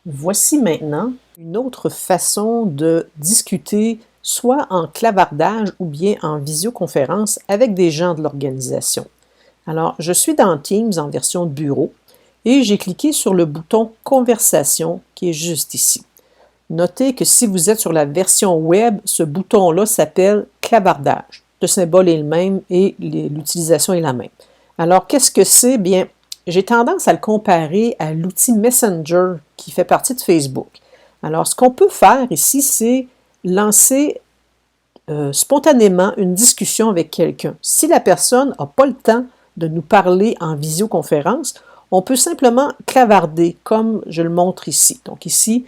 Voici maintenant une autre façon de discuter, soit en clavardage ou bien en visioconférence avec des gens de l'organisation. Alors, je suis dans Teams en version de bureau et j'ai cliqué sur le bouton Conversation qui est juste ici. Notez que si vous êtes sur la version web, ce bouton-là s'appelle clavardage. Le symbole est le même et l'utilisation est la même. Alors, qu'est-ce que c'est? Bien, j'ai tendance à le comparer à l'outil Messenger qui fait partie de Facebook. Alors, ce qu'on peut faire ici, c'est lancer spontanément une discussion avec quelqu'un. Si la personne n'a pas le temps de nous parler en visioconférence, on peut simplement clavarder comme je le montre ici. Donc ici,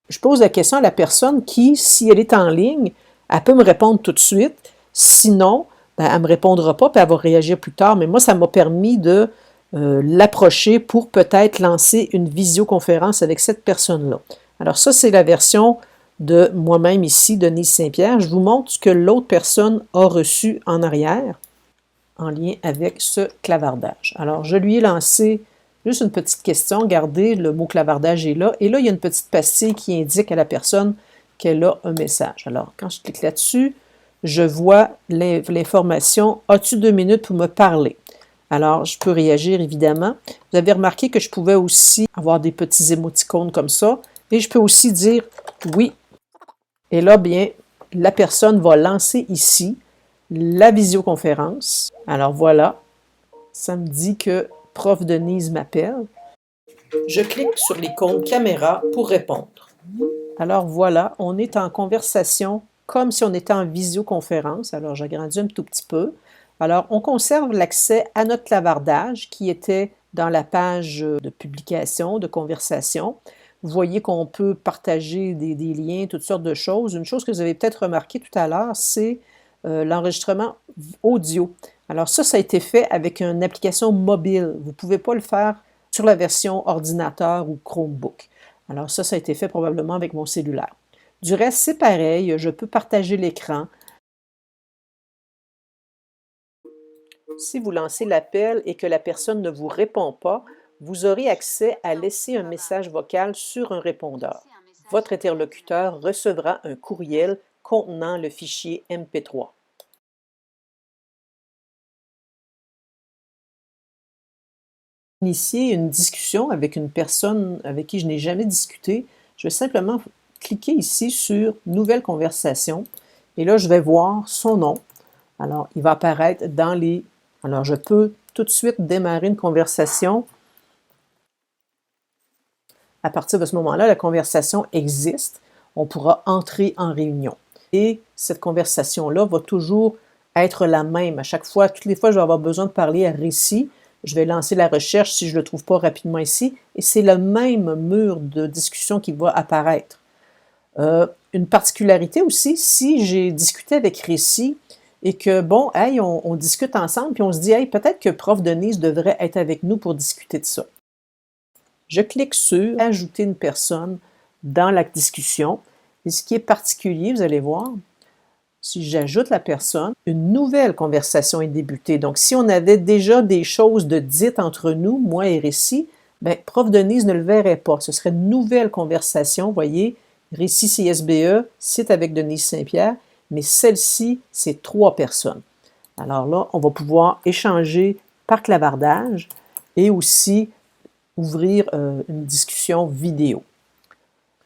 je pose la question à la personne qui, si elle est en ligne, elle peut me répondre tout de suite. Sinon, ben, elle ne me répondra pas, puis elle va réagir plus tard. Mais moi, ça m'a permis de l'approcher pour peut-être lancer une visioconférence avec cette personne-là. Alors ça, c'est la version de moi-même ici, Denise Saint-Pierre. Je vous montre ce que l'autre personne a reçu en arrière en lien avec ce clavardage. Alors, je lui ai lancé juste une petite question. Regardez, le mot clavardage est là. Et là, il y a une petite pastille qui indique à la personne qu'elle a un message. Alors, quand je clique là-dessus, je vois l'information « As-tu 2 minutes pour me parler? » Alors, je peux réagir, évidemment. Vous avez remarqué que je pouvais aussi avoir des petits émoticônes comme ça. Et je peux aussi dire « Oui ». Et là, bien, la personne va lancer ici la visioconférence. Alors voilà, ça me dit que Prof Denise m'appelle. Je clique sur l'icône caméra pour répondre. Alors voilà, on est en conversation comme si on était en visioconférence. Alors j'agrandis un tout petit peu. Alors on conserve l'accès à notre clavardage qui était dans la page de publication, de conversation. Vous voyez qu'on peut partager des liens, toutes sortes de choses. Une chose que vous avez peut-être remarqué tout à l'heure, c'est l'enregistrement audio. Alors ça a été fait avec une application mobile. Vous ne pouvez pas le faire sur la version ordinateur ou Chromebook. Alors ça a été fait probablement avec mon cellulaire. Du reste, c'est pareil, je peux partager l'écran. Si vous lancez l'appel et que la personne ne vous répond pas, vous aurez accès à laisser un message vocal sur un répondeur. Votre interlocuteur recevra un courriel contenant le fichier MP3. Initier une discussion avec une personne avec qui je n'ai jamais discuté, je vais simplement cliquer ici sur « Nouvelle conversation » et là, je vais voir son nom. Alors, il va apparaître dans les... Alors, je peux tout de suite démarrer une conversation. À partir de ce moment-là, la conversation existe. On pourra entrer en réunion. Et cette conversation-là va toujours être la même. À chaque fois, toutes les fois, je vais avoir besoin de parler à Récit. Je vais lancer la recherche si je ne le trouve pas rapidement ici. Et c'est le même mur de discussion qui va apparaître. Une particularité aussi, si j'ai discuté avec Récit et que, bon, hey, on discute ensemble, puis on se dit, hey, peut-être que Prof Denise devrait être avec nous pour discuter de ça. Je clique sur « Ajouter une personne dans la discussion ». Et ce qui est particulier, vous allez voir, si j'ajoute la personne, une nouvelle conversation est débutée. Donc, si on avait déjà des choses de dites entre nous, moi et Récit, bien, Prof Denise ne le verrait pas. Ce serait une nouvelle conversation, vous voyez, Récit CSBE, site avec Denise Saint-Pierre, mais celle-ci, c'est 3 personnes. Alors là, on va pouvoir échanger par clavardage et aussi ouvrir une discussion vidéo.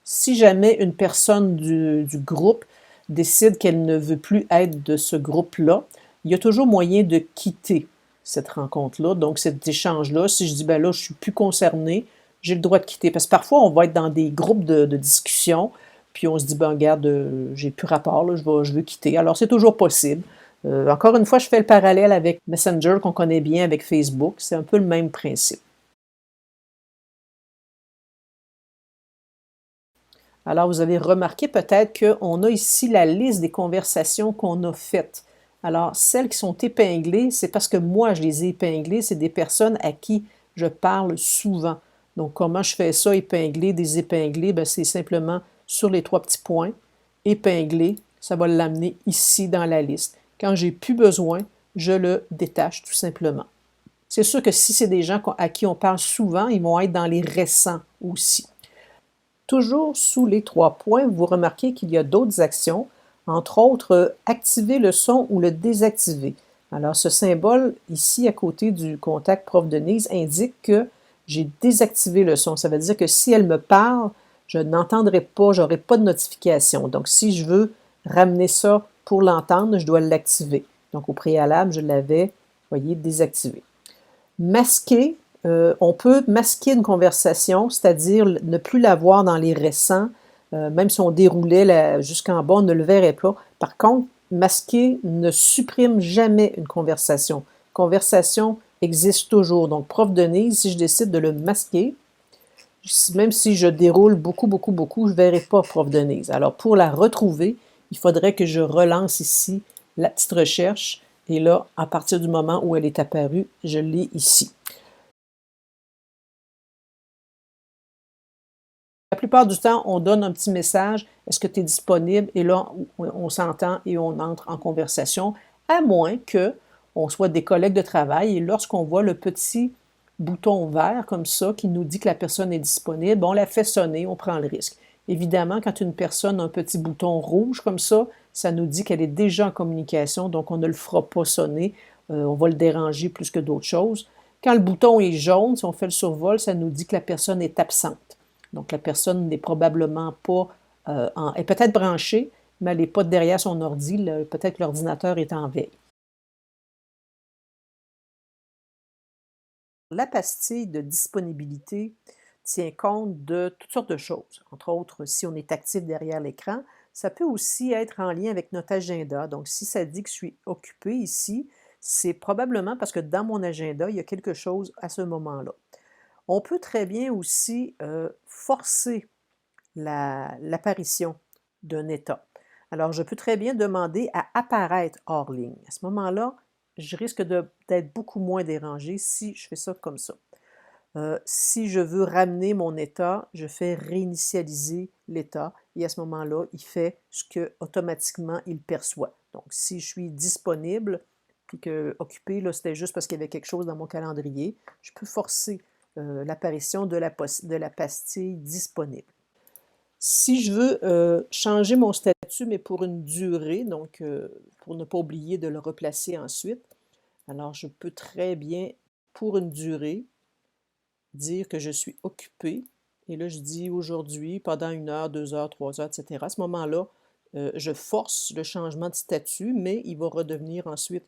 Si jamais une personne du groupe décide qu'elle ne veut plus être de ce groupe-là, il y a toujours moyen de quitter cette rencontre-là, donc cet échange-là. Si je dis, ben là, je ne suis plus concerné, j'ai le droit de quitter. Parce que parfois, on va être dans des groupes de discussion, puis on se dit, ben regarde, j'ai plus rapport, là, je veux quitter. Alors, c'est toujours possible. Encore une fois, je fais le parallèle avec Messenger qu'on connaît bien avec Facebook. C'est un peu le même principe. Alors, vous avez remarqué peut-être qu'on a ici la liste des conversations qu'on a faites. Alors, celles qui sont épinglées, c'est parce que moi, je les ai épinglées. C'est des personnes à qui je parle souvent. Donc, comment je fais ça, épingler, désépingler? Bien, c'est simplement sur les 3 petits points, épingler, ça va l'amener ici dans la liste. Quand j'ai plus besoin, je le détache tout simplement. C'est sûr que si c'est des gens à qui on parle souvent, ils vont être dans les récents aussi. Toujours sous les 3 points, vous remarquez qu'il y a d'autres actions, entre autres, activer le son ou le désactiver. Alors, ce symbole ici, à côté du contact Prof Denise, indique que j'ai désactivé le son. Ça veut dire que si elle me parle, je n'entendrai pas, je n'aurai pas de notification. Donc, si je veux ramener ça pour l'entendre, je dois l'activer. Donc, au préalable, je l'avais, voyez, désactivé. Masquer, on peut masquer une conversation, c'est-à-dire ne plus la voir dans les récents, même si on déroulait jusqu'en bas, on ne le verrait pas. Par contre, masquer ne supprime jamais une conversation. Conversation existe toujours. Donc, Prof Denise, si je décide de le masquer, même si je déroule beaucoup, beaucoup, beaucoup, je ne verrai pas Prof Denise. Alors, pour la retrouver, il faudrait que je relance ici la petite recherche. Et là, à partir du moment où elle est apparue, je l'ai ici. La plupart du temps, on donne un petit message, est-ce que tu es disponible? Et là, on s'entend et on entre en conversation, à moins qu'on soit des collègues de travail et lorsqu'on voit le petit bouton vert comme ça qui nous dit que la personne est disponible, on la fait sonner, on prend le risque. Évidemment, quand une personne a un petit bouton rouge comme ça nous dit qu'elle est déjà en communication, donc on ne le fera pas sonner, on va le déranger plus que d'autres choses. Quand le bouton est jaune, si on fait le survol, ça nous dit que la personne est absente. Donc, la personne n'est probablement pas, est peut-être branchée, mais elle n'est pas derrière son ordi. Peut-être que l'ordinateur est en veille. La pastille de disponibilité tient compte de toutes sortes de choses. Entre autres, si on est actif derrière l'écran, ça peut aussi être en lien avec notre agenda. Donc, si ça dit que je suis occupé ici, c'est probablement parce que dans mon agenda, il y a quelque chose à ce moment-là. On peut très bien aussi forcer l'apparition d'un état. Alors, je peux très bien demander à apparaître hors ligne. À ce moment-là, je risque d'être beaucoup moins dérangé si je fais ça comme ça. Si je veux ramener mon état, je fais réinitialiser l'état et à ce moment-là, il fait ce que automatiquement il perçoit. Donc, si je suis disponible, puis que occupé, là, c'était juste parce qu'il y avait quelque chose dans mon calendrier, je peux forcer l'apparition de la pastille disponible. Si je veux changer mon statut, mais pour une durée, donc pour ne pas oublier de le replacer ensuite, alors je peux très bien, pour une durée, dire que je suis occupé. Et là, je dis aujourd'hui, pendant 1 heure, 2 heures, 3 heures, etc. À ce moment-là, je force le changement de statut, mais il va redevenir ensuite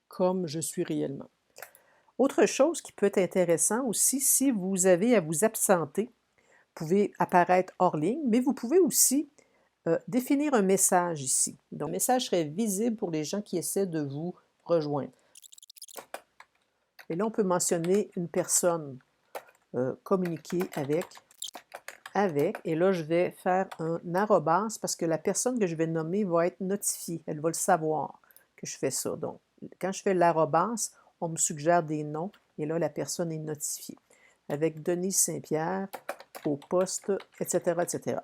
comme je suis réellement. Autre chose qui peut être intéressant aussi, si vous avez à vous absenter, vous pouvez apparaître hors ligne, mais vous pouvez aussi définir un message ici. Donc, le message serait visible pour les gens qui essaient de vous rejoindre. Et là, on peut mentionner une personne, communiquer avec, et là, je vais faire un arrobas parce que la personne que je vais nommer va être notifiée. Elle va le savoir que je fais ça. Donc, quand je fais l'arrobas, on me suggère des noms et là, la personne est notifiée. Avec Denise Saint-Pierre, au poste, etc., etc.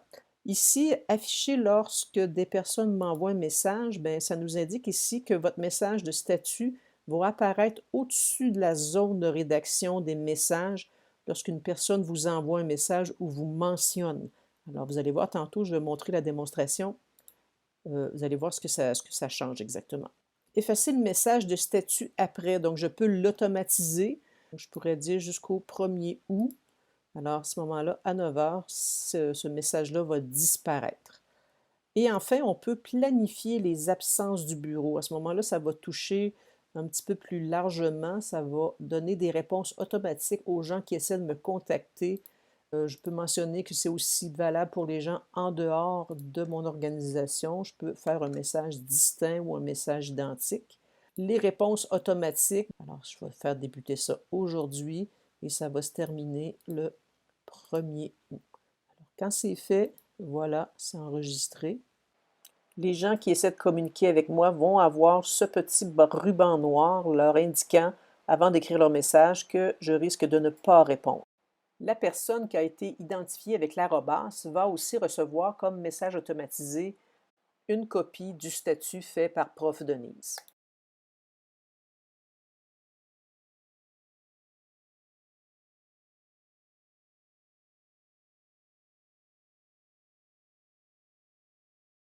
Ici, affiché lorsque des personnes m'envoient un message, bien, ça nous indique ici que votre message de statut va apparaître au-dessus de la zone de rédaction des messages lorsqu'une personne vous envoie un message ou vous mentionne. Alors, vous allez voir tantôt, je vais montrer la démonstration. Vous allez voir ce que ça change exactement. Effacer le message de statut après, donc je peux l'automatiser. Je pourrais dire jusqu'au 1er août. Alors, à ce moment-là, à 9 heures, ce message-là va disparaître. Et enfin, on peut planifier les absences du bureau. À ce moment-là, ça va toucher un petit peu plus largement. Ça va donner des réponses automatiques aux gens qui essaient de me contacter. Je peux mentionner que c'est aussi valable pour les gens en dehors de mon organisation. Je peux faire un message distinct ou un message identique. Les réponses automatiques, alors je vais faire débuter ça aujourd'hui et ça va se terminer le 1er août. Alors, quand c'est fait, voilà, c'est enregistré. Les gens qui essaient de communiquer avec moi vont avoir ce petit ruban noir leur indiquant, avant d'écrire leur message, que je risque de ne pas répondre. La personne qui a été identifiée avec l'arrobas va aussi recevoir comme message automatisé une copie du statut fait par Prof Denise.